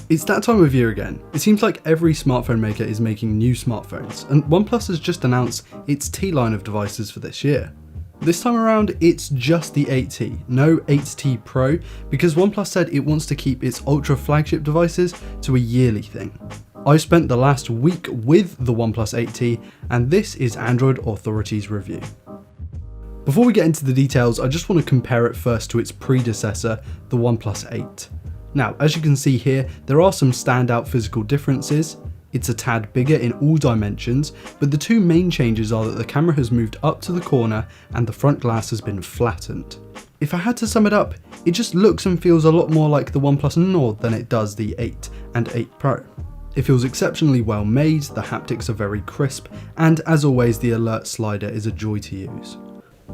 It's that time of year again. It seems like every smartphone maker is making new smartphones, and OnePlus has just announced its T line of devices for this year. This time around, it's just the 8T, no 8T Pro, because OnePlus said it wants to keep its ultra flagship devices to a yearly thing. I spent the last week with the OnePlus 8T, and this is Android Authority's review. Before we get into the details, I just want to compare it first to its predecessor, the OnePlus 8. Now, as you can see here, there are some standout physical differences. It's a tad bigger in all dimensions, but the two main changes are that the camera has moved up to the corner and the front glass has been flattened. If I had to sum it up, it just looks and feels a lot more like the OnePlus Nord than it does the 8 and 8 Pro. It feels exceptionally well made, the haptics are very crisp, and as always the alert slider is a joy to use.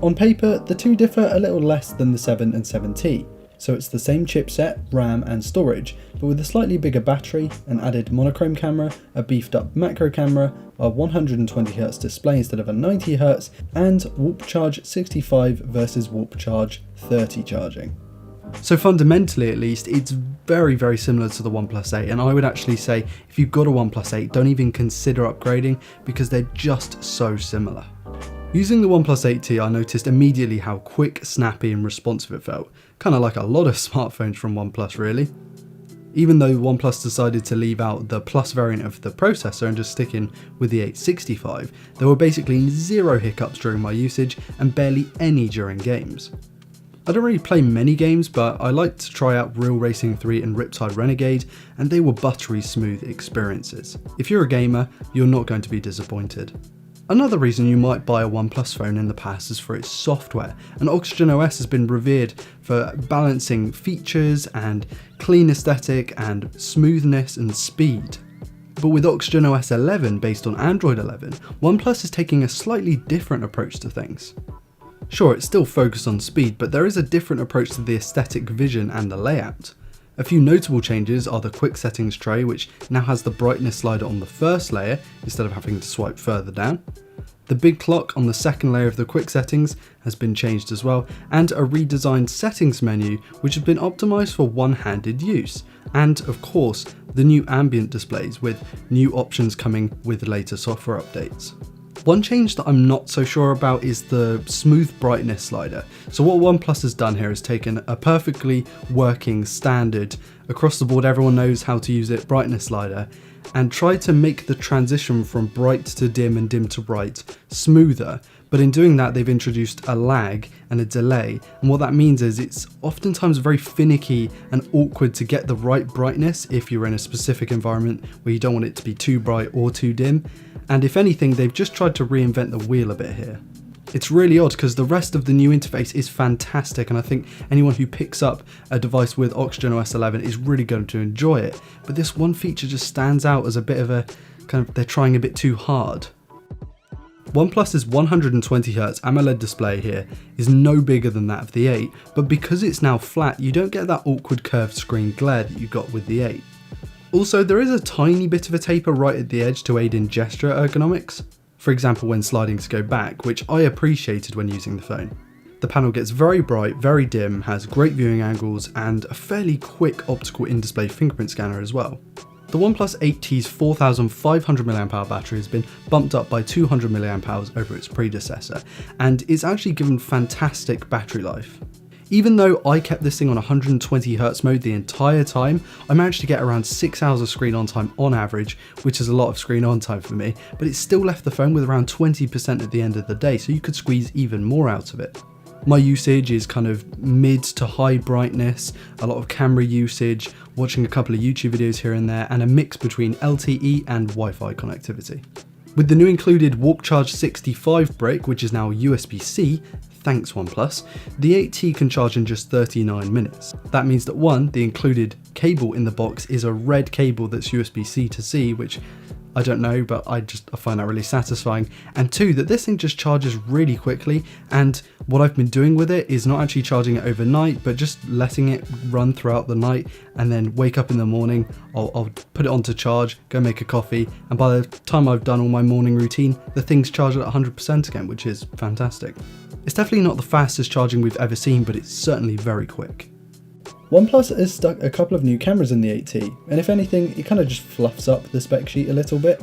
On paper, the two differ a little less than the 7 and 7T. So it's the same chipset, RAM and storage, but with a slightly bigger battery, an added monochrome camera, a beefed up macro camera, a 120Hz display instead of a 90Hz, and Warp Charge 65 versus Warp Charge 30 charging. So fundamentally at least, it's very similar to the OnePlus 8, and I would actually say if you've got a OnePlus 8, don't even consider upgrading because they're just so similar. Using the OnePlus 8T, I noticed immediately how quick, snappy and responsive it felt, kind of like a lot of smartphones from OnePlus really. Even though OnePlus decided to leave out the Plus variant of the processor and just stick in with the 865, there were basically zero hiccups during my usage and barely any during games. I don't really play many games, but I like to try out Real Racing 3 and Riptide Renegade, and they were buttery smooth experiences. If you're a gamer, you're not going to be disappointed. Another reason you might buy a OnePlus phone in the past is for its software, and Oxygen OS has been revered for balancing features and clean aesthetic and smoothness and speed. But with Oxygen OS 11 based on Android 11, OnePlus is taking a slightly different approach to things. Sure, it's still focused on speed, but there is a different approach to the aesthetic vision and the layout. A few notable changes are the quick settings tray, which now has the brightness slider on the first layer instead of having to swipe further down. The big clock on the second layer of the quick settings has been changed as well, and a redesigned settings menu which has been optimised for one-handed use, and of course the new ambient displays with new options coming with later software updates. One change that I'm not so sure about is the smooth brightness slider. So what OnePlus has done here is taken a perfectly working standard, across the board everyone knows how to use it, brightness slider, and tried to make the transition from bright to dim and dim to bright smoother. But in doing that, they've introduced a lag and a delay, and what that means is it's oftentimes very finicky and awkward to get the right brightness if you're in a specific environment where you don't want it to be too bright or too dim. And if anything, they've just tried to reinvent the wheel a bit here. It's really odd because the rest of the new interface is fantastic, and I think anyone who picks up a device with Oxygen OS 11 is really going to enjoy it. But this one feature just stands out as a bit of a kind of, they're trying a bit too hard. OnePlus's 120Hz AMOLED display here is no bigger than that of the 8, but because it's now flat, you don't get that awkward curved screen glare that you got with the 8. Also, there is a tiny bit of a taper right at the edge to aid in gesture ergonomics, for example when sliding to go back, which I appreciated when using the phone. The panel gets very bright, very dim, has great viewing angles, and a fairly quick optical in-display fingerprint scanner as well. The OnePlus 8T's 4500 mAh battery has been bumped up by 200 mAh over its predecessor, and it's actually given fantastic battery life. Even though I kept this thing on 120Hz mode the entire time, I managed to get around 6 hours of screen on time on average, which is a lot of screen on time for me, but it still left the phone with around 20% at the end of the day, so you could squeeze even more out of it. My usage is kind of mid to high brightness, a lot of camera usage, watching a couple of YouTube videos here and there, and a mix between LTE and Wi-Fi connectivity. With the new included Warp Charge 65 brick, which is now USB-C, thanks OnePlus, the 8T can charge in just 39 minutes. That means that one, the included cable in the box is a red cable that's USB-C to C, which I don't know, but I find that really satisfying. And two, that this thing just charges really quickly, and what I've been doing with it is not actually charging it overnight, but just letting it run throughout the night, and then wake up in the morning, I'll put it on to charge, go make a coffee, and by the time I've done all my morning routine, the thing's charged at 100% again, which is fantastic. It's definitely not the fastest charging we've ever seen, but it's certainly very quick. OnePlus has stuck a couple of new cameras in the 8T, and if anything, it kind of just fluffs up the spec sheet a little bit.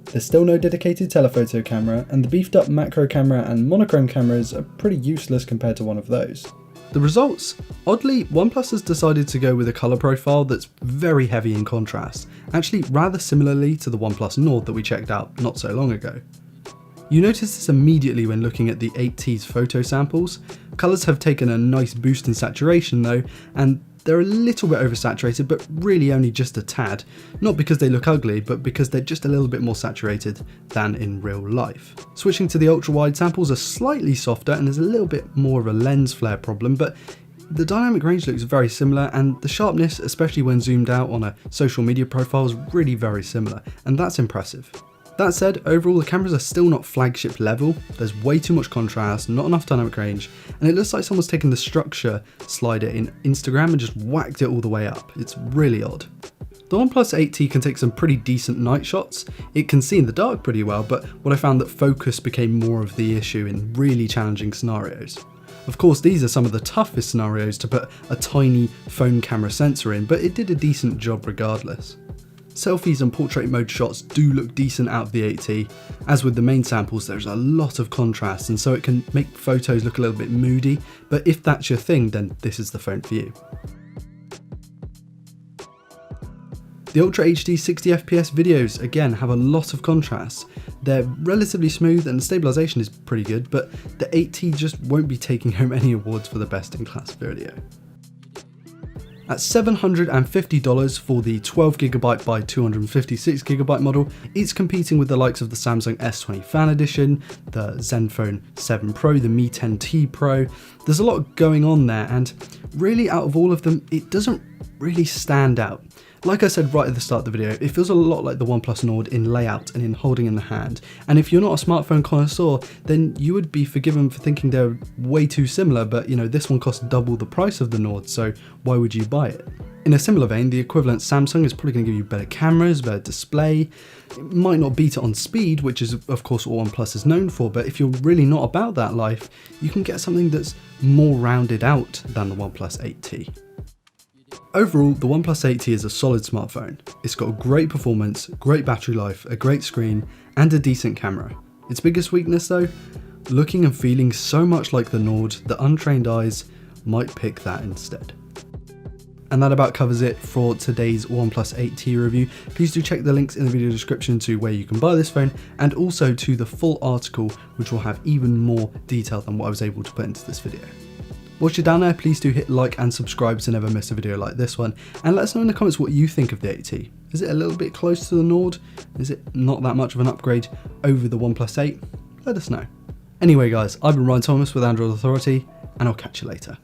There's still no dedicated telephoto camera, and the beefed up macro camera and monochrome cameras are pretty useless compared to one of those. The results? Oddly, OnePlus has decided to go with a colour profile that's very heavy in contrast, actually rather similarly to the OnePlus Nord that we checked out not so long ago. You notice this immediately when looking at the 8T's photo samples. Colours have taken a nice boost in saturation though, and they're a little bit oversaturated, but really only just a tad. Not because they look ugly, but because they're just a little bit more saturated than in real life. Switching to the ultra-wide samples are slightly softer and there's a little bit more of a lens flare problem, but the dynamic range looks very similar, and the sharpness, especially when zoomed out on a social media profile, is really very similar, and that's impressive. That said, overall the cameras are still not flagship level. There's way too much contrast, not enough dynamic range, and it looks like someone's taken the structure slider in Instagram and just whacked it all the way up. It's really odd. The OnePlus 8T can take some pretty decent night shots. It can see in the dark pretty well, but what I found that focus became more of the issue in really challenging scenarios. Of course, these are some of the toughest scenarios to put a tiny phone camera sensor in, but it did a decent job regardless. Selfies and portrait mode shots do look decent out of the 8T. As with the main samples, there's a lot of contrast, and so it can make photos look a little bit moody, but if that's your thing, then this is the phone for you. The Ultra HD 60fps videos again have a lot of contrast. They're relatively smooth and the stabilisation is pretty good, but the 8T just won't be taking home any awards for the best in class video. At $750 for the 12GB by 256GB model, it's competing with the likes of the Samsung S20 Fan Edition, the Zenfone 7 Pro, the Mi 10T Pro. There's a lot going on there, and really out of all of them, it doesn't really stand out. Like I said right at the start of the video, it feels a lot like the OnePlus Nord in layout and in holding in the hand, and if you're not a smartphone connoisseur, then you would be forgiven for thinking they're way too similar, but you know, this one costs double the price of the Nord, so why would you buy it? In a similar vein, the equivalent Samsung is probably going to give you better cameras, better display. It might not beat it on speed, which is of course what OnePlus is known for, but if you're really not about that life, you can get something that's more rounded out than the OnePlus 8T. Overall, the OnePlus 8T is a solid smartphone. It's got great performance, great battery life, a great screen, and a decent camera. Its biggest weakness though? Looking and feeling so much like the Nord that untrained eyes might pick that instead. And that about covers it for today's OnePlus 8T review. Please do check the links in the video description to where you can buy this phone, and also to the full article, which will have even more detail than what I was able to put into this video. Once you're down there, please do hit like and subscribe to never miss a video like this one, and let us know in the comments what you think of the 8T. Is it a little bit close to the Nord? Is it not that much of an upgrade over the OnePlus 8? Let us know. Anyway guys, I've been Ryan Thomas with Android Authority, and I'll catch you later.